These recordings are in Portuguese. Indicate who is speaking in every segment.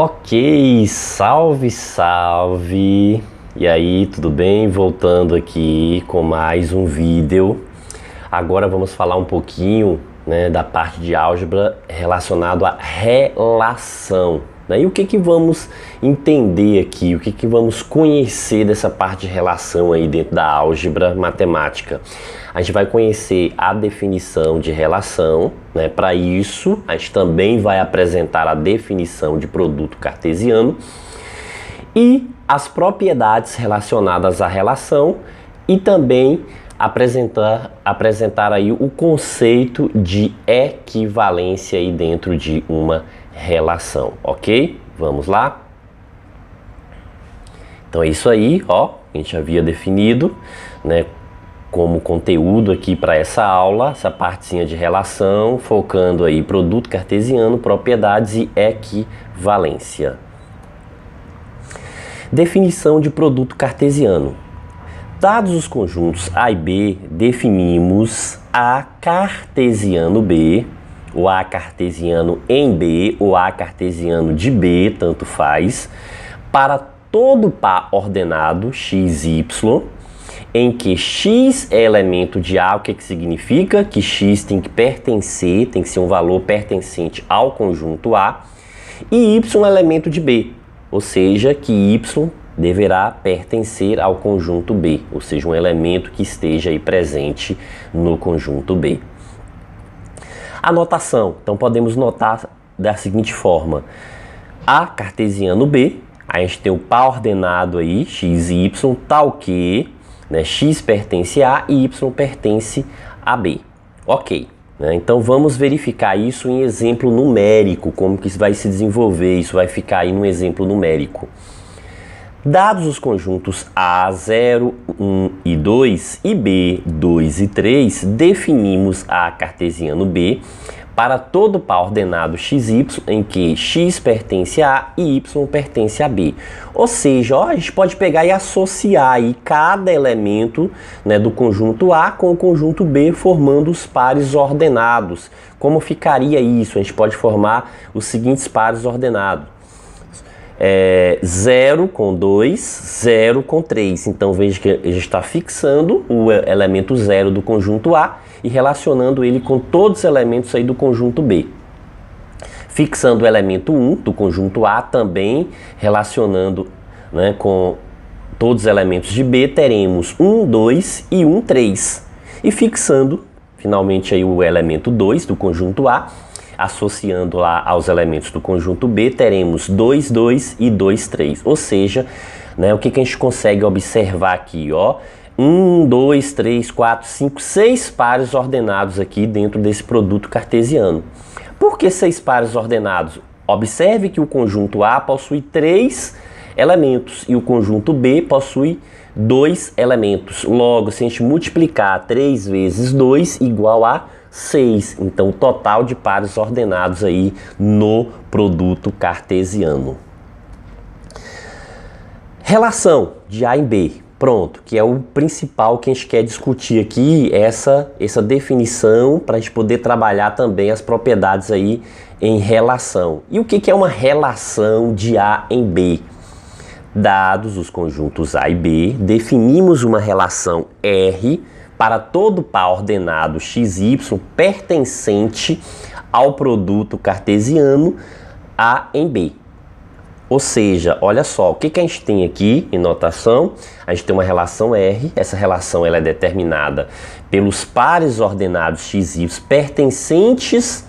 Speaker 1: Ok, salve, salve! E aí, tudo bem? Voltando aqui com mais um vídeo. Agora vamos falar um pouquinho, da parte de álgebra relacionado à relação. E o que vamos entender aqui, o que vamos conhecer dessa parte de relação aí dentro da álgebra matemática? A gente vai conhecer a definição de relação, Para isso, a gente também vai apresentar a definição de produto cartesiano e as propriedades relacionadas à relação e também apresentar aí o conceito de equivalência aí dentro de uma relação, ok? Vamos lá? Então é isso aí, ó, a gente havia definido, como conteúdo aqui para essa aula, essa partezinha de relação, focando aí produto cartesiano, propriedades e equivalência. Definição de produto cartesiano. Dados os conjuntos A e B, definimos A cartesiano B, o A cartesiano em B, o A cartesiano de B, tanto faz, para todo par ordenado x, y, em que x é elemento de A. O que significa? Que x tem que pertencer, tem que ser um valor pertencente ao conjunto A, e y é elemento de B, ou seja, que y deverá pertencer ao conjunto B, ou seja, um elemento que esteja aí presente no conjunto B. A notação, então podemos notar da seguinte forma: A cartesiano B, a gente tem o par ordenado aí, x e y, tal que x pertence a A e y pertence a B. Ok, então vamos verificar isso em exemplo numérico, como que isso vai se desenvolver, isso vai ficar aí no exemplo numérico. Dados os conjuntos A, 0, 1 e 2 e B, 2 e 3, definimos A cartesiano B para todo par ordenado xy em que x pertence a A e y pertence a B. Ou seja, a gente pode pegar e associar aí cada elemento do conjunto A com o conjunto B, formando os pares ordenados. Como ficaria isso? A gente pode formar os seguintes pares ordenados. 0 com 2, 0 com 3. Então veja que a gente está fixando o elemento 0 do conjunto A e relacionando ele com todos os elementos aí do conjunto B. Fixando o elemento 1 do conjunto A também relacionando com todos os elementos de B, teremos 1, 2 e 1, 3. E fixando finalmente aí o elemento 2 do conjunto A, associando lá aos elementos do conjunto B, teremos 2, 2 e 2, 3. Ou seja, o que a gente consegue observar aqui, ó? 1, 2, 3, 4, 5, 6 pares ordenados aqui dentro desse produto cartesiano. Por que 6 pares ordenados? Observe que o conjunto A possui 3 elementos e o conjunto B possui 2 elementos. Logo, se a gente multiplicar 3 vezes 2 igual a 6. Então, o total de pares ordenados aí no produto cartesiano. Relação de A em B. Pronto, que é o principal que a gente quer discutir aqui, essa definição, para a gente poder trabalhar também as propriedades aí em relação. E o que é uma relação de A em B? Dados os conjuntos A e B, definimos uma relação R para todo par ordenado xy pertencente ao produto cartesiano A em B. Ou seja, olha só, o que a gente tem aqui em notação? A gente tem uma relação R, essa relação ela é determinada pelos pares ordenados xy pertencentes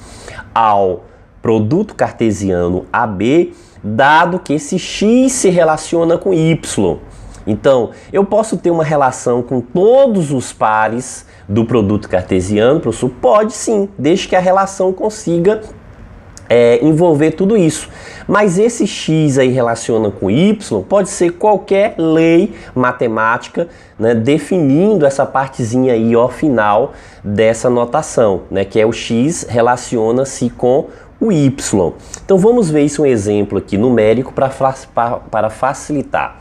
Speaker 1: ao produto cartesiano AB, dado que esse x se relaciona com y. Então, eu posso ter uma relação com todos os pares do produto cartesiano, professor? Pode sim, desde que a relação consiga envolver tudo isso. Mas esse x aí relaciona com y, pode ser qualquer lei matemática, definindo essa partezinha aí, ó, final dessa notação, que é o x relaciona-se com o y. Então vamos ver isso um exemplo aqui numérico para facilitar.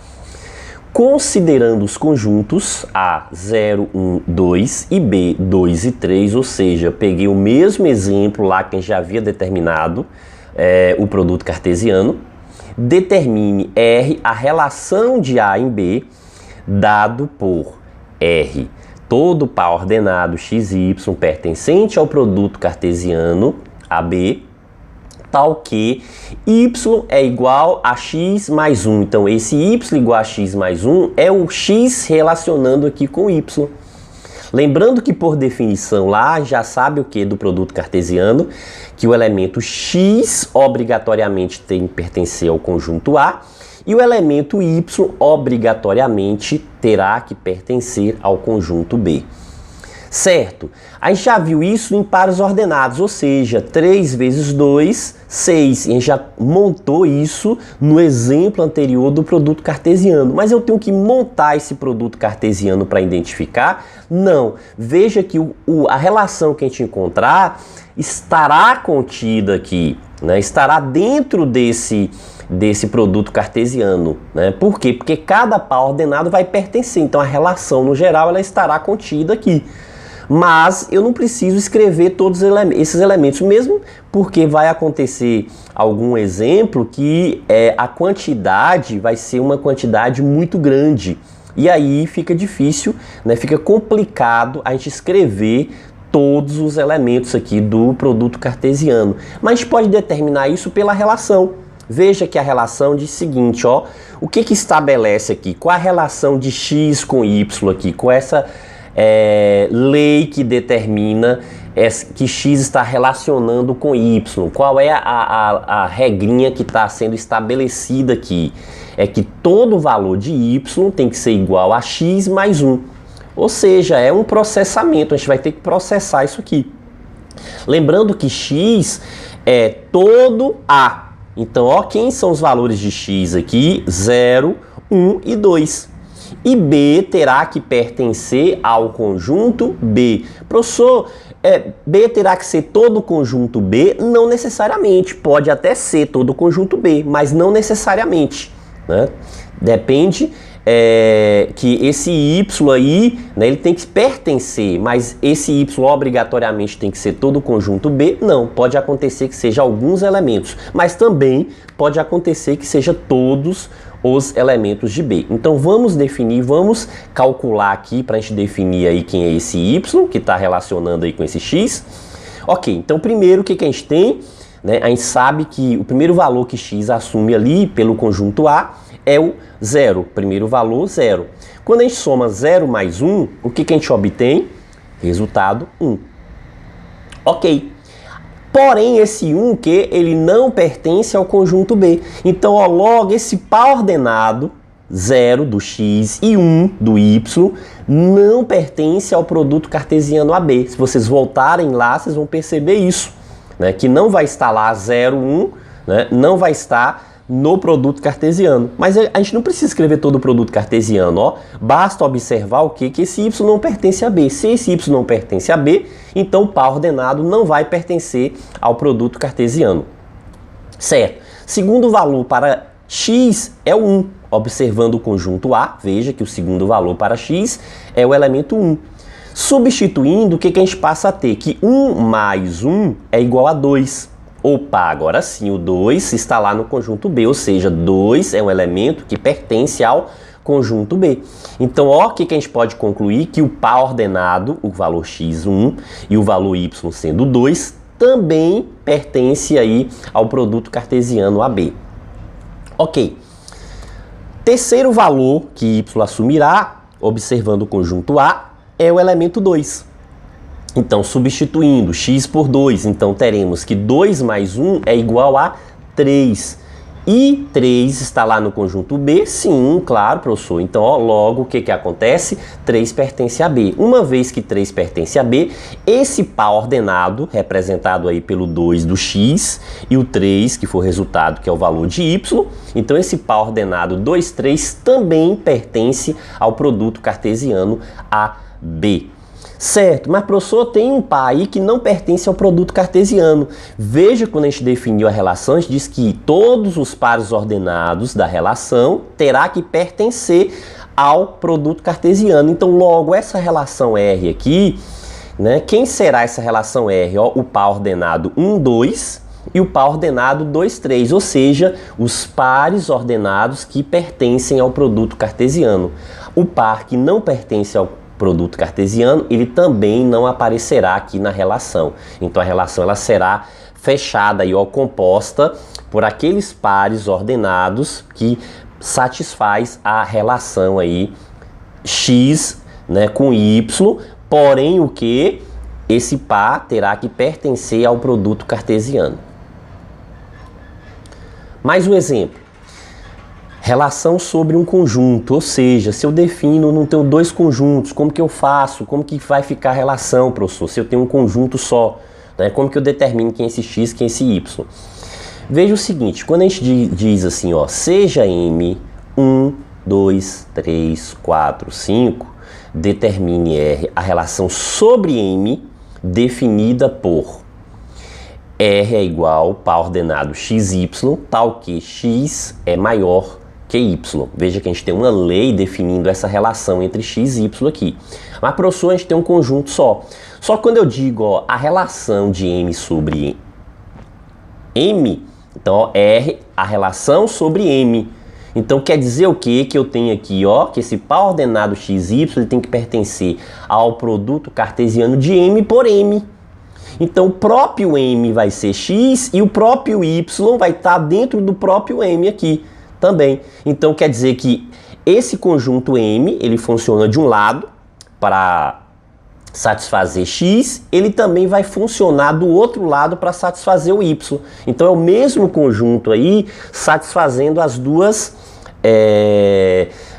Speaker 1: Considerando os conjuntos A, 0, 1, 2 e B, 2 e 3, ou seja, peguei o mesmo exemplo lá que a gente já havia determinado, o produto cartesiano, determine R, a relação de A em B, dado por R, todo par ordenado x e y pertencente ao produto cartesiano AB, tal que y é igual a x mais 1. Então, esse y igual a x mais 1 é o x relacionando aqui com y. Lembrando que, por definição, lá já sabe o que do produto cartesiano? Que o elemento x obrigatoriamente tem que pertencer ao conjunto A e o elemento y obrigatoriamente terá que pertencer ao conjunto B. Certo? A gente já viu isso em pares ordenados, ou seja, 3 vezes 2, 6. E a gente já montou isso no exemplo anterior do produto cartesiano. Mas eu tenho que montar esse produto cartesiano para identificar? Não. Veja que a relação que a gente encontrar estará contida aqui, né? Estará dentro desse produto cartesiano, né? Por quê? Porque cada par ordenado vai pertencer. Então a relação, no geral, ela estará contida aqui. Mas eu não preciso escrever todos esses elementos, mesmo porque vai acontecer algum exemplo que a quantidade vai ser uma quantidade muito grande. E aí fica difícil, né? Fica complicado a gente escrever todos os elementos aqui do produto cartesiano. Mas a gente pode determinar isso pela relação. Veja que a relação diz o seguinte, ó, o que estabelece aqui? Qual a relação de x com y aqui? Com essa lei que determina que x está relacionando com y. Qual é a regrinha que está sendo estabelecida aqui? É que todo valor de y tem que ser igual a x mais 1. Ou seja, é um processamento, a gente vai ter que processar isso aqui. Lembrando que x é todo A. Então, ó, quem são os valores de x aqui? 0, 1 e 2. E B terá que pertencer ao conjunto B. Professor, B terá que ser todo o conjunto B? Não necessariamente. Pode até ser todo o conjunto B, mas não necessariamente, né? Depende que esse Y aí, né, ele tem que pertencer, mas esse Y obrigatoriamente tem que ser todo o conjunto B? Não. Pode acontecer que seja alguns elementos, mas também pode acontecer que seja todos os elementos de B. Então vamos definir, vamos calcular aqui para a gente definir aí quem é esse Y que está relacionando aí com esse X. Ok, então primeiro o que a gente tem? Né? A gente sabe que o primeiro valor que X assume ali pelo conjunto A é o 0, primeiro valor 0. Quando a gente soma 0 mais 1, o que a gente obtém? Resultado 1. Ok. Porém, esse 1 que ele não pertence ao conjunto B. Então, ó, logo esse par ordenado, 0 do x e 1 do y, não pertence ao produto cartesiano AB. Se vocês voltarem lá, vocês vão perceber isso, né? Que não vai estar lá 0, 1, né? Não vai estar no produto cartesiano. Mas a gente não precisa escrever todo o produto cartesiano, ó. Basta observar o que esse y não pertence a B. Se esse y não pertence a B, então o par ordenado não vai pertencer ao produto cartesiano. Certo. Segundo valor para x é o 1. Observando o conjunto A, veja que o segundo valor para x é o elemento 1. Substituindo, o que a gente passa a ter? Que 1 mais 1 é igual a 2. Opa, agora sim, o 2 está lá no conjunto B, ou seja, 2 é um elemento que pertence ao conjunto B. Então, ó, o que a gente pode concluir? Que o par ordenado, o valor x, 1, e o valor y sendo 2, também pertence aí ao produto cartesiano AB. Ok. Terceiro valor que y assumirá, observando o conjunto A, é o elemento 2. Então, substituindo x por 2, então teremos que 2 mais 1 é igual a 3. E 3 está lá no conjunto B? Sim, claro, professor. Então, ó, logo, o que acontece? 3 pertence a B. Uma vez que 3 pertence a B, esse par ordenado, representado aí pelo 2 do x, e o 3, que for o resultado, que é o valor de y, então esse par ordenado 2, 3 também pertence ao produto cartesiano AB. Certo, mas professor, tem um par aí que não pertence ao produto cartesiano. Veja, quando a gente definiu a relação, a gente diz que todos os pares ordenados da relação terá que pertencer ao produto cartesiano. Então, logo, essa relação R aqui, né? Quem será essa relação R? Ó, o par ordenado 1, 2 e o par ordenado 2, 3, ou seja, os pares ordenados que pertencem ao produto cartesiano. O par que não pertence ao produto cartesiano, ele também não aparecerá aqui na relação. Então a relação ela será fechada ou composta por aqueles pares ordenados que satisfaz a relação aí x, né, com y, porém o que? Esse par terá que pertencer ao produto cartesiano. Mais um exemplo. Relação sobre um conjunto, ou seja, se eu defino, não tenho dois conjuntos, como que eu faço? Como que vai ficar a relação, professor? Se eu tenho um conjunto só, né? Como que eu determino quem é esse x, quem é esse y? Veja o seguinte, quando a gente diz assim, ó, seja M 1, 2, 3, 4, 5, determine R a relação sobre M definida por R é igual par ordenado XY, tal que X é maior que Y. Veja que a gente tem uma lei definindo essa relação entre X e Y aqui. Mas, professor, a gente tem um conjunto só. Só que quando eu digo, ó, a relação de M sobre M, então, ó, R, a relação sobre M. Então, quer dizer o quê? Que eu tenho aqui, ó, que esse par ordenado XY ele tem que pertencer ao produto cartesiano de M por M. Então, o próprio M vai ser X e o próprio Y vai estar dentro do próprio M aqui também. Então, quer dizer que esse conjunto M, ele funciona de um lado para satisfazer X, ele também vai funcionar do outro lado para satisfazer o Y. Então, é o mesmo conjunto aí satisfazendo as duas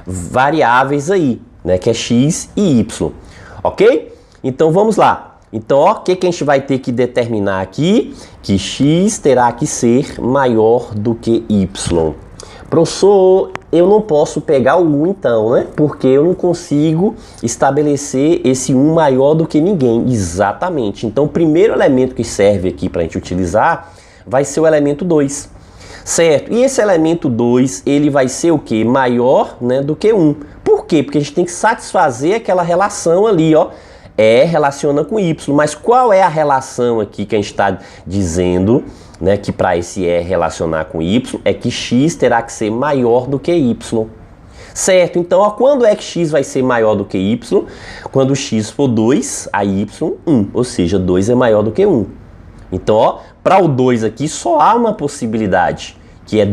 Speaker 1: variáveis aí, né, que é X e Y. Ok? Então, vamos lá. Então, ó, o que a gente vai ter que determinar aqui? Que x terá que ser maior do que y. Professor, eu não posso pegar o 1 então, né? Porque eu não consigo estabelecer esse 1 maior do que ninguém. Exatamente. Então, o primeiro elemento que serve aqui para a gente utilizar vai ser o elemento 2. Certo? E esse elemento 2, ele vai ser o quê? Maior, né, do que 1. Por quê? Porque a gente tem que satisfazer aquela relação ali, ó. E relaciona com Y, mas qual é a relação aqui que a gente está dizendo, né, que para esse E relacionar com Y, é que X terá que ser maior do que Y. Certo? Então, ó, quando é que X vai ser maior do que Y? Quando X for 2, a Y 1, ou seja, 2 é maior do que 1. Então, ó, para o 2 aqui só há uma possibilidade, que é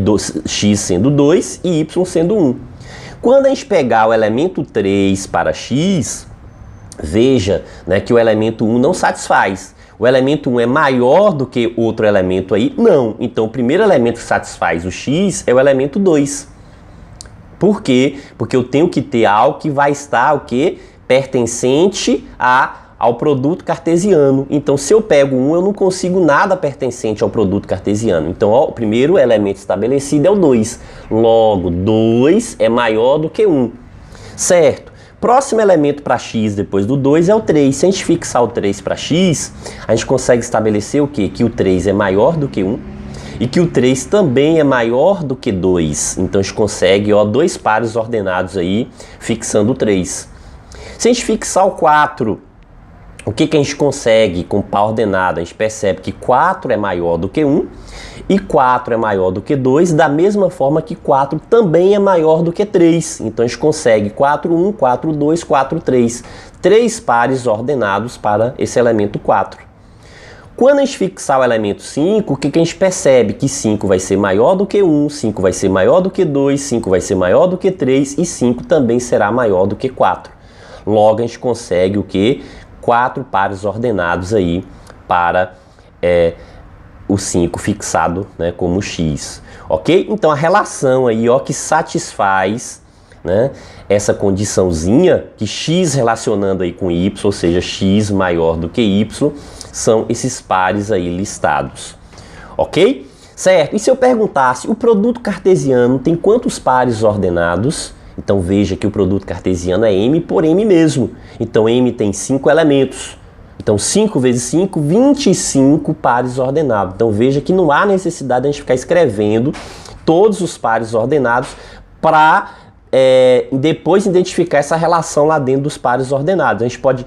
Speaker 1: X sendo 2 e Y sendo 1. Quando a gente pegar o elemento 3 para X, veja, né, que o elemento 1 não satisfaz. O elemento 1 é maior do que outro elemento aí? Não. Então, o primeiro elemento que satisfaz o x é o elemento 2. Por quê? Porque eu tenho que ter algo que vai estar o quê? Pertencente ao produto cartesiano. Então, se eu pego 1, eu não consigo nada pertencente ao produto cartesiano. Então, ó, o primeiro elemento estabelecido é o 2. Logo, 2 é maior do que 1. Certo? Próximo elemento para x depois do 2 é o 3. Se a gente fixar o 3 para x, a gente consegue estabelecer o quê? Que o 3 é maior do que 1 e que o 3 também é maior do que 2. Então a gente consegue, ó, dois pares ordenados aí, fixando o 3. Se a gente fixar o 4, o que a gente consegue com par ordenado? A gente percebe que 4 é maior do que 1 e 4 é maior do que 2, da mesma forma que 4 também é maior do que 3. Então a gente consegue 4, 1, 4, 2, 4, 3. 3 pares ordenados para esse elemento 4. Quando a gente fixar o elemento 5, o que a gente percebe? Que 5 vai ser maior do que 1, 5 vai ser maior do que 2, 5 vai ser maior do que 3 e 5 também será maior do que 4. Logo a gente consegue o quê? 4 pares ordenados aí para o 5 fixado, né, como x, ok? Então a relação aí, ó, que satisfaz, né, essa condiçãozinha que x relacionando aí com y, ou seja, x maior do que y, são esses pares aí listados, ok? Certo? E se eu perguntasse, o produto cartesiano tem quantos pares ordenados? Então veja que o produto cartesiano é M por M mesmo. Então M tem 5 elementos. Então 5 vezes 5, 25 pares ordenados. Então veja que não há necessidade de a gente ficar escrevendo todos os pares ordenados para depois identificar essa relação lá dentro dos pares ordenados. A gente pode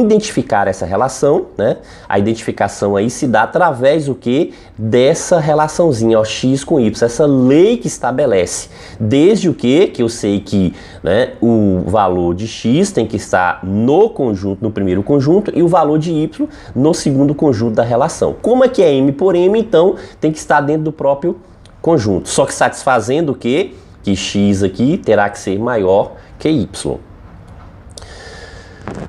Speaker 1: identificar essa relação, né? A identificação aí se dá através do que? Dessa relaçãozinha, ó, x com y, essa lei que estabelece. Desde o que eu sei que, né, o valor de x tem que estar no conjunto, no primeiro conjunto, e o valor de y no segundo conjunto da relação. Como é que é m por m, então tem que estar dentro do próprio conjunto. Só que satisfazendo o quê? Que x aqui terá que ser maior que y.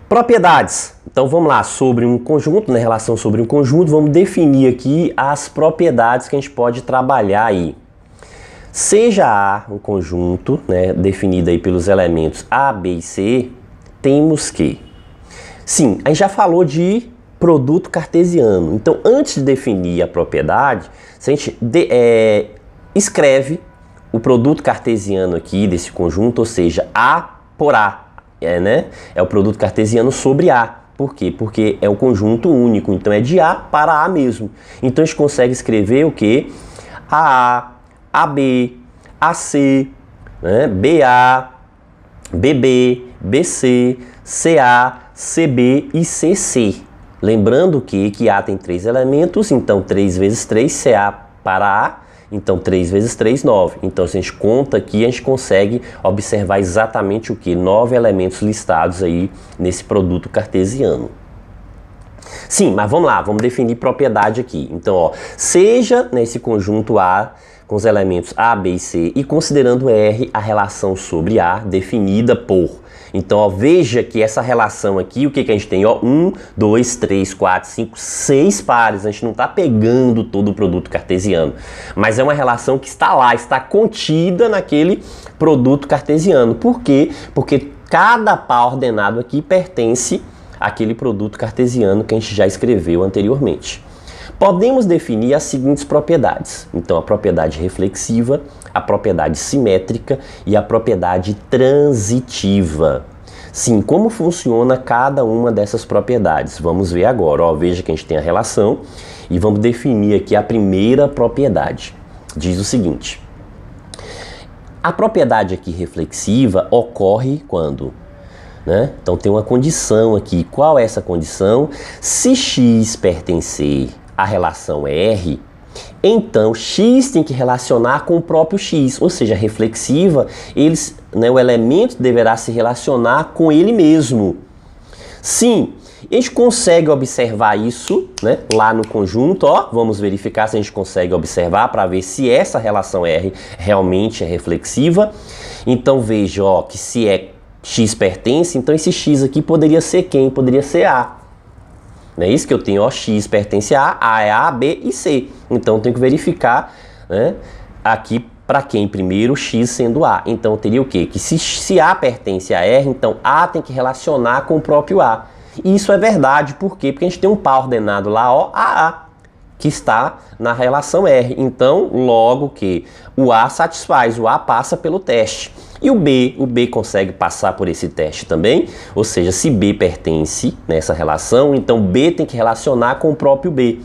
Speaker 1: Propriedades. Então vamos lá, sobre um conjunto, na relação sobre um conjunto, vamos definir aqui as propriedades que a gente pode trabalhar aí. Seja A um conjunto, né, definido aí pelos elementos A, B e C, temos que... Sim, a gente já falou de produto cartesiano. Então, antes de definir a propriedade, a gente escreve o produto cartesiano aqui desse conjunto, ou seja, A por A. Né? É o produto cartesiano sobre A. Por quê? Porque é um conjunto único, então é de A para A mesmo. Então a gente consegue escrever o quê? AA, AB, AC, né? BA, BB, BC, CA, CB e CC. Lembrando que A tem 3 elementos, então 3 vezes 3, CA para A. Então, 3 vezes 3, 9. Então, se a gente conta aqui, a gente consegue observar exatamente o que? 9 elementos listados aí nesse produto cartesiano. Sim, mas vamos lá, vamos definir propriedade aqui. Então, ó, seja nesse conjunto A com os elementos A, B e C e considerando R a relação sobre A definida por... Então, ó, veja que essa relação aqui, o que a gente tem? Ó, 1, 2, 3, 4, 5, 6 pares. A gente não está pegando todo o produto cartesiano. Mas é uma relação que está lá, está contida naquele produto cartesiano. Por quê? Porque cada par ordenado aqui pertence àquele produto cartesiano que a gente já escreveu anteriormente. Podemos definir as seguintes propriedades. Então, a propriedade reflexiva, a propriedade simétrica e a propriedade transitiva. Sim, como funciona cada uma dessas propriedades? Vamos ver agora. Ó, veja que a gente tem a relação e vamos definir aqui a primeira propriedade. Diz o seguinte: a propriedade aqui reflexiva ocorre quando? Né? Então tem uma condição aqui. Qual é essa condição? Se x pertencer à relação R, então x tem que relacionar com o próprio x, ou seja, reflexiva, o elemento deverá se relacionar com ele mesmo. Sim, a gente consegue observar isso, né, lá no conjunto, ó, vamos verificar se a gente consegue observar para ver se essa relação R realmente é reflexiva. Então veja, ó, que se x pertence, então esse x aqui poderia ser quem? Poderia ser A. Não é isso que eu tenho, ó, x pertence a A é A, B e C. Então eu tenho que verificar, né, aqui para quem primeiro, x sendo A. Então eu teria o quê? Que se A pertence a R, então A tem que relacionar com o próprio A. E isso é verdade, por quê? Porque a gente tem um par ordenado lá, ó, AA, que está na relação R. Então, logo que o A satisfaz, o A passa pelo teste. E o B consegue passar por esse teste também, ou seja, se B pertence nessa relação, então B tem que relacionar com o próprio B.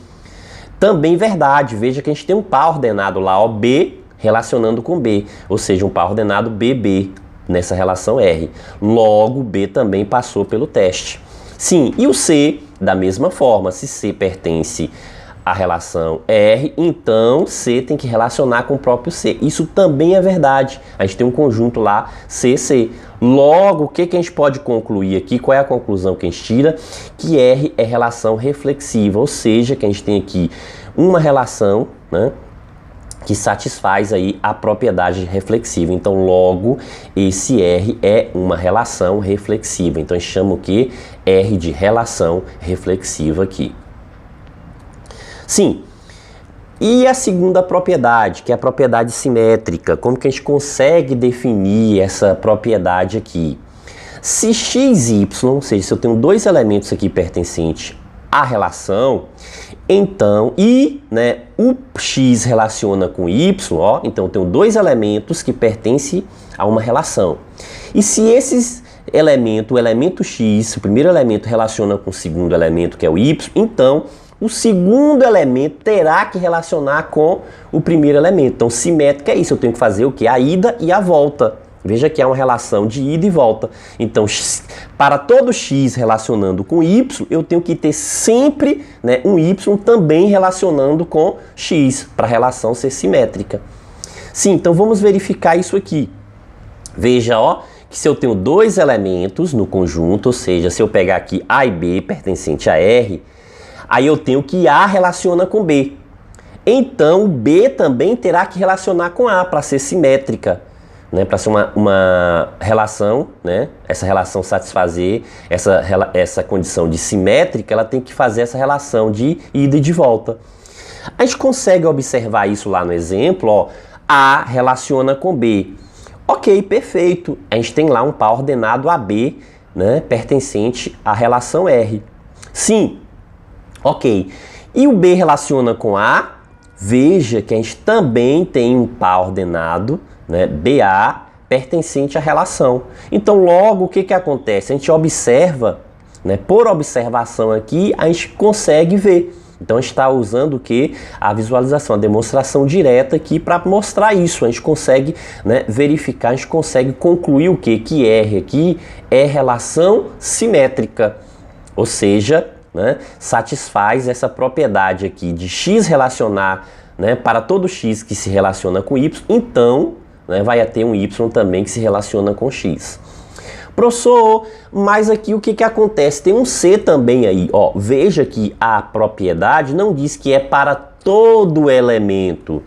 Speaker 1: Também verdade, veja que a gente tem um par ordenado lá, ó, B relacionando com B, ou seja, um par ordenado BB nessa relação R. Logo, B também passou pelo teste. Sim, e o C, da mesma forma, se C pertence a relação R, então C tem que relacionar com o próprio C. Isso também é verdade. A gente tem um conjunto lá, CC. Logo, o que a gente pode concluir aqui? Qual é a conclusão que a gente tira? Que R é relação reflexiva, ou seja, que a gente tem aqui uma relação, né, que satisfaz aí a propriedade reflexiva. Então, logo, esse R é uma relação reflexiva. Então, a gente chama o que? R de relação reflexiva aqui. Sim, e a segunda propriedade, que é a propriedade simétrica. Como que a gente consegue definir essa propriedade aqui? Se x e y, ou seja, se eu tenho dois elementos aqui pertencentes à relação, então, o x relaciona com y, ó, então eu tenho dois elementos que pertencem a uma relação. E se esses elementos, o elemento x, o primeiro elemento relaciona com o segundo elemento, que é o y, então o segundo elemento terá que relacionar com o primeiro elemento. Então, simétrica é isso, eu tenho que fazer o quê? A ida e a volta. Veja que é uma relação de ida e volta. Então, para todo x relacionando com y, eu tenho que ter sempre, né, um y também relacionando com x, para a relação ser simétrica. Sim, então vamos verificar isso aqui. Veja, ó, que se eu tenho dois elementos no conjunto, ou seja, se eu pegar aqui A e B pertencente a R, aí eu tenho que A relaciona com B. Então, B também terá que relacionar com A para ser simétrica, né? Para ser uma relação, né? Essa relação satisfazer essa condição de simétrica, ela tem que fazer essa relação de ida e de volta. A gente consegue observar isso lá no exemplo, ó, A relaciona com B. Ok, perfeito. A gente tem lá um par ordenado AB, né? Pertencente à relação R. Sim, ok. E o B relaciona com A. Veja que a gente também tem um par ordenado, né, BA, pertencente à relação. Então, logo, o que acontece? A gente observa, né, por observação aqui, a gente consegue ver. Então, a gente está usando o que? A visualização, a demonstração direta aqui para mostrar isso. A gente consegue, né, verificar, a gente consegue concluir o quê? Que R aqui é relação simétrica, ou seja, né, satisfaz essa propriedade aqui de x relacionar, né, para todo x que se relaciona com y, então, né, vai ter um y também que se relaciona com x. Professor, mas aqui o que acontece? Tem um C também aí, ó. Veja que a propriedade não diz que é para todo elemento.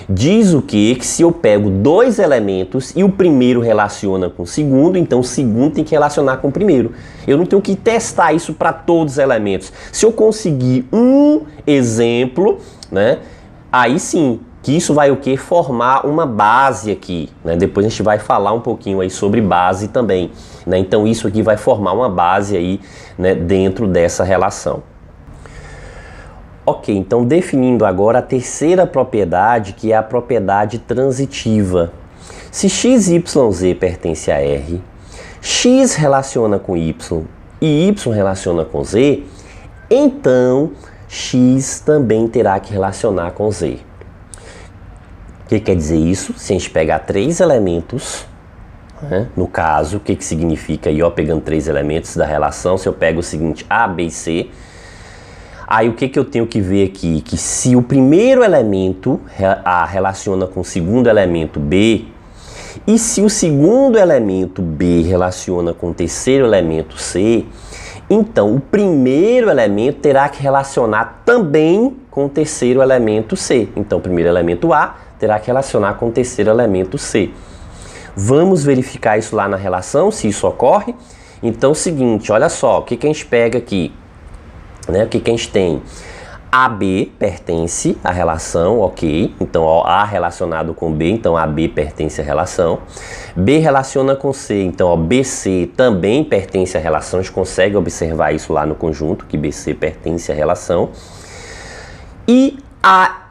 Speaker 1: Diz o quê? Que se eu pego dois elementos e o primeiro relaciona com o segundo, então o segundo tem que relacionar com o primeiro. Eu não tenho que testar isso para todos os elementos. Se eu conseguir um exemplo, né, aí sim, que isso vai o quê? Formar uma base aqui, né? Depois a gente vai falar um pouquinho aí sobre base também, né? Então isso aqui vai formar uma base aí, né, dentro dessa relação. Ok, então definindo agora a terceira propriedade, que é a propriedade transitiva. Se x, y, z pertence a R, x relaciona com y e y relaciona com z, então x também terá que relacionar com z. O que quer dizer isso? Se a gente pegar três elementos, né, no caso, o que significa aí, ó, pegando três elementos da relação, se eu pego o seguinte, A, B e C, aí o que eu tenho que ver aqui? Que se o primeiro elemento A relaciona com o segundo elemento B, e se o segundo elemento B relaciona com o terceiro elemento C, então o primeiro elemento terá que relacionar também com o terceiro elemento C. Então o primeiro elemento A terá que relacionar com o terceiro elemento C. Vamos verificar isso lá na relação, se isso ocorre. Então é o seguinte, olha só, o que a gente pega aqui? Né? O que a gente tem? AB pertence à relação, ok. Então, ó, A relacionado com B, então AB pertence à relação. B relaciona com C, então ó, BC também pertence à relação. A gente consegue observar isso lá no conjunto, que BC pertence à relação. E A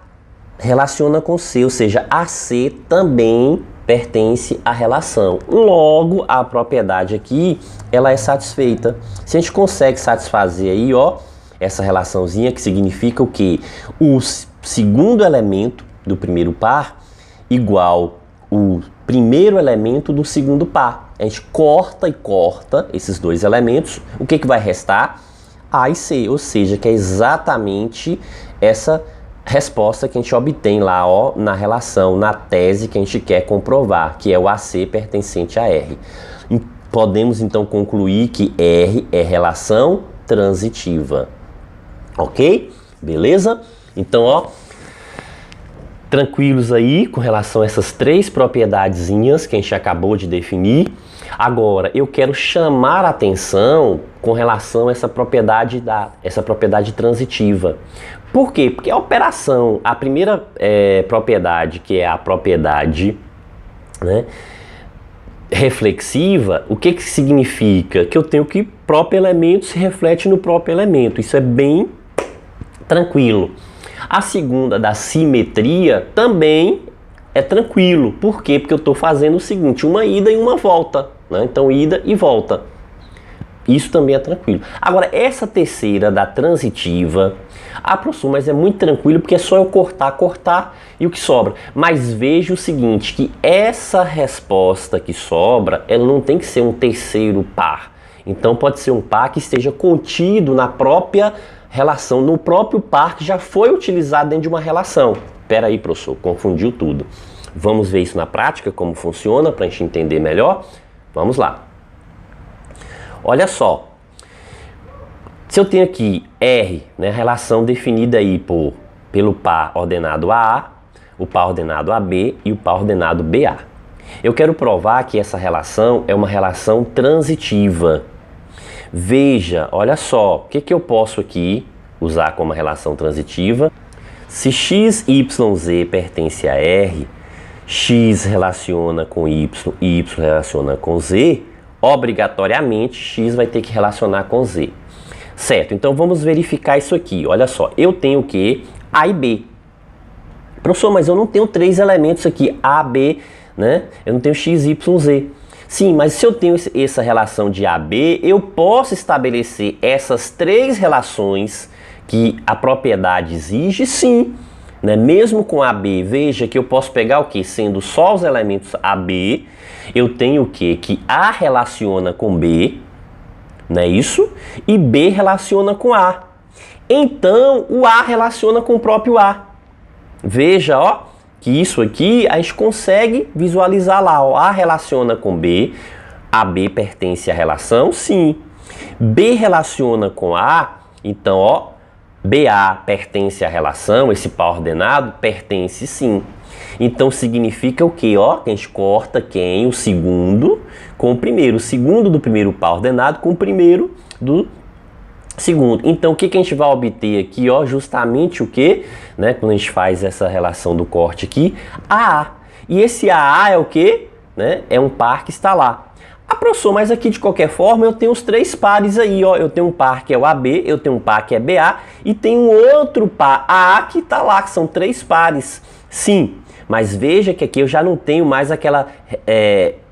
Speaker 1: relaciona com C, ou seja, AC também pertence à relação. Logo, a propriedade aqui, ela é satisfeita. Se a gente consegue satisfazer aí, ó, essa relaçãozinha, que significa o quê? O segundo elemento do primeiro par igual o primeiro elemento do segundo par. A gente corta e corta esses dois elementos. O que vai restar? A e C, ou seja, que é exatamente essa resposta que a gente obtém lá, ó, na relação, na tese que a gente quer comprovar, que é o AC pertencente a R. Podemos então concluir que R é relação transitiva. Ok? Beleza? Então, ó, tranquilos aí com relação a essas três propiedadezinhas que a gente acabou de definir. Agora, eu quero chamar a atenção com relação a essa propriedade transitiva. Por quê? Porque a operação, a primeira propriedade, que é a propriedade, né, reflexiva, o que significa? Que eu tenho que próprio elemento se reflete no próprio elemento. Isso é bem tranquilo. A segunda, da simetria, também é tranquilo. Por quê? Porque eu estou fazendo o seguinte, uma ida e uma volta, né? Então, ida e volta. Isso também é tranquilo. Agora, essa terceira da transitiva, professor, mas é muito tranquilo porque é só eu cortar e o que sobra. Mas veja o seguinte, que essa resposta que sobra, ela não tem que ser um terceiro par. Então pode ser um par que esteja contido na própria relação, no próprio par que já foi utilizado dentro de uma relação. Espera aí, professor, confundiu tudo. Vamos ver isso na prática, como funciona, para a gente entender melhor? Vamos lá. Olha só. Se eu tenho aqui R, né, relação definida aí pelo par ordenado AA, o par ordenado AB e o par ordenado BA. Eu quero provar que essa relação é uma relação transitiva. Veja, olha só, o que eu posso aqui usar como relação transitiva? Se x, y, z pertence a R, x relaciona com y relaciona com z, obrigatoriamente x vai ter que relacionar com z. Certo, então vamos verificar isso aqui. Olha só, eu tenho o que? A e B. Professor, mas eu não tenho três elementos aqui, A, B, né? Eu não tenho x, y, z. Sim, mas se eu tenho essa relação de AB, eu posso estabelecer essas três relações que a propriedade exige, sim. Né? Mesmo com AB, veja que eu posso pegar o que? Sendo só os elementos AB, eu tenho o que? Que A relaciona com B, não é isso? E B relaciona com A. Então, o A relaciona com o próprio A. Veja, ó, que isso aqui a gente consegue visualizar lá. Ó. A relaciona com B, AB pertence à relação, sim. B relaciona com A, então, ó, BA pertence à relação, esse par ordenado pertence, sim. Então significa o quê? Ó, que a gente corta quem? O segundo com o primeiro. O segundo do primeiro par ordenado com o primeiro do segundo. Então o que a gente vai obter aqui? Ó, justamente o que? Né, quando a gente faz essa relação do corte aqui, AA. E esse AA é o que? Né, é um par que está lá. Professor, mas aqui de qualquer forma eu tenho os três pares aí, ó. Eu tenho um par que é o AB, eu tenho um par que é BA e tem um outro par AA que está lá, que são três pares. Sim, mas veja que aqui eu já não tenho mais aquela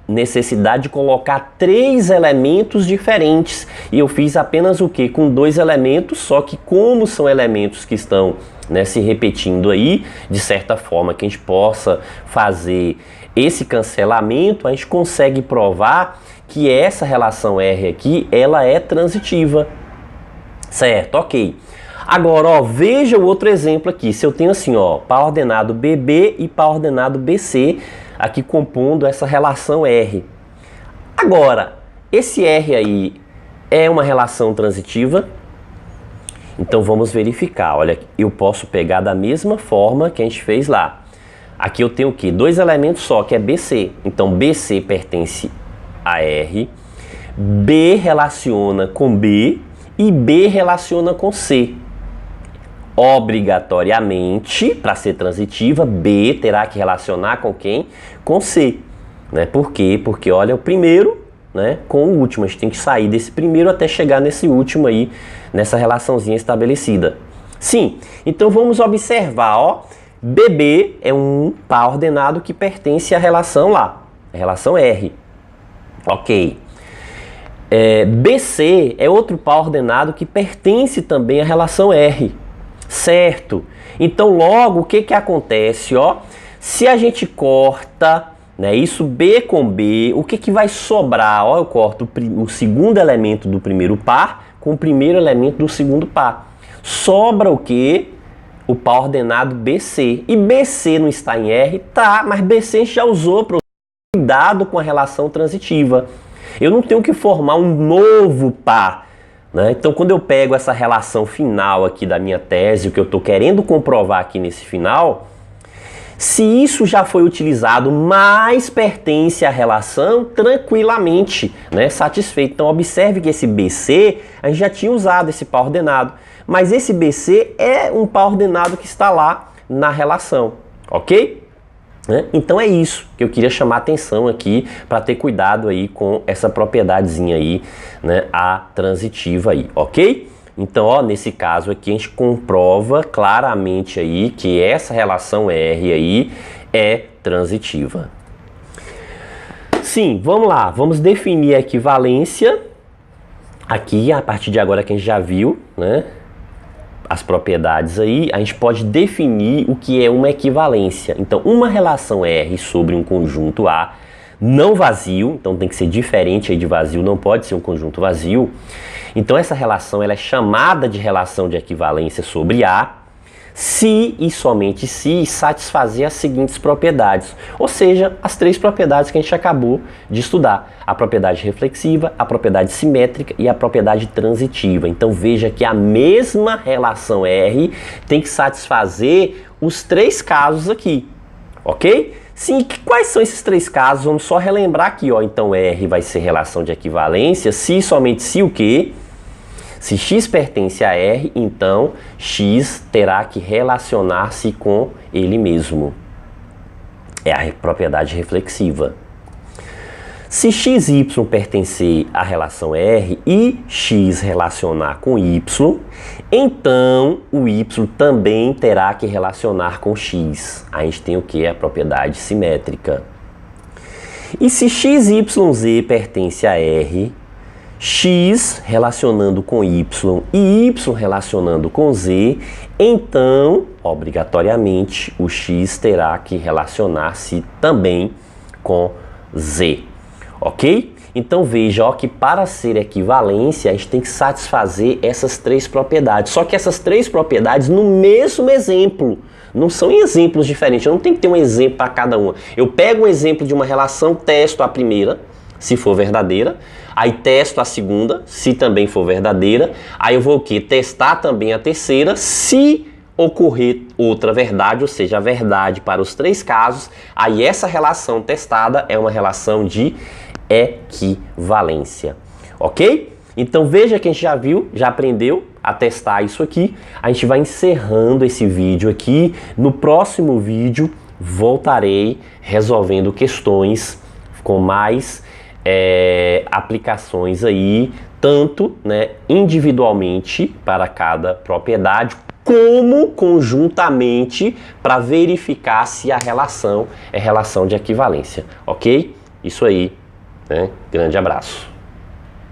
Speaker 1: necessidade de colocar três elementos diferentes. E eu fiz apenas o que? Com dois elementos, só que como são elementos que estão, né, se repetindo aí, de certa forma que a gente possa fazer esse cancelamento, a gente consegue provar que essa relação R aqui, ela é transitiva. Certo, ok. Agora, ó, veja o outro exemplo aqui. Se eu tenho assim, ó, par ordenado BB e par ordenado BC, aqui compondo essa relação R. Agora, esse R aí é uma relação transitiva? Então vamos verificar. Olha, eu posso pegar da mesma forma que a gente fez lá. Aqui eu tenho o quê? Dois elementos só, que é BC. Então BC pertence a R, B relaciona com B e B relaciona com C. Obrigatoriamente, para ser transitiva, B terá que relacionar com quem? Com C. Né? Por quê? Porque olha o primeiro, né, com o último. A gente tem que sair desse primeiro até chegar nesse último aí, nessa relaçãozinha estabelecida. Sim, então vamos observar, ó. BB é um par ordenado que pertence à relação lá, a relação R. Ok. BC é outro par ordenado que pertence também à relação R. Certo? Então logo o que acontece? Ó? Se a gente corta, né, isso B com B, o que vai sobrar? Ó, eu corto o segundo elemento do primeiro par com o primeiro elemento do segundo par. Sobra o que? O par ordenado BC. E BC não está em R? Tá, mas BC a gente já usou para cuidado com a relação transitiva. Eu não tenho que formar um novo par. Né? Então, quando eu pego essa relação final aqui da minha tese, o que eu estou querendo comprovar aqui nesse final, se isso já foi utilizado, mas pertence à relação, tranquilamente, né? Satisfeito. Então, observe que esse BC, a gente já tinha usado esse par ordenado. Mas esse BC é um par ordenado que está lá na relação, ok? Então é isso que eu queria chamar a atenção aqui para ter cuidado aí com essa propriedadezinha aí, né, a transitiva aí, ok? Então, ó, nesse caso aqui a gente comprova claramente aí que essa relação R aí é transitiva. Sim, vamos lá, vamos definir a equivalência. Aqui, a partir de agora que a gente já viu, né, as propriedades aí, a gente pode definir o que é uma equivalência. Então, uma relação R sobre um conjunto A não vazio, então tem que ser diferente aí de vazio, não pode ser um conjunto vazio. Então, essa relação ela é chamada de relação de equivalência sobre A, se e somente se satisfazer as seguintes propriedades, ou seja, as três propriedades que a gente acabou de estudar: a propriedade reflexiva, a propriedade simétrica e a propriedade transitiva. Então veja que a mesma relação R tem que satisfazer os três casos aqui, ok? Sim, quais são esses três casos? Vamos só relembrar aqui, ó. Então R vai ser relação de equivalência se e somente se o quê? Se x pertence a R, então x terá que relacionar-se com ele mesmo. É a propriedade reflexiva. Se x e y pertencer à relação R e x relacionar com y, então o y também terá que relacionar com x. A gente tem o que? A propriedade simétrica. E se x, y, z pertence a R, x relacionando com y e y relacionando com z, então, obrigatoriamente, o x terá que relacionar-se também com z, ok? Então veja, ó, que para ser equivalência a gente tem que satisfazer essas três propriedades, só que essas três propriedades no mesmo exemplo, não são em exemplos diferentes, eu não tenho que ter um exemplo para cada uma. Eu pego um exemplo de uma relação, testo a primeira, se for verdadeira, aí testo a segunda, se também for verdadeira, aí eu vou o quê? Testar também a terceira, se ocorrer outra verdade, ou seja, a verdade para os três casos, aí essa relação testada é uma relação de equivalência, ok? Então veja que a gente já viu, já aprendeu a testar isso aqui, a gente vai encerrando esse vídeo aqui, no próximo vídeo voltarei resolvendo questões com mais aplicações aí, tanto, né, individualmente para cada propriedade, como conjuntamente para verificar se a relação é relação de equivalência, ok? Isso aí, né? Grande abraço.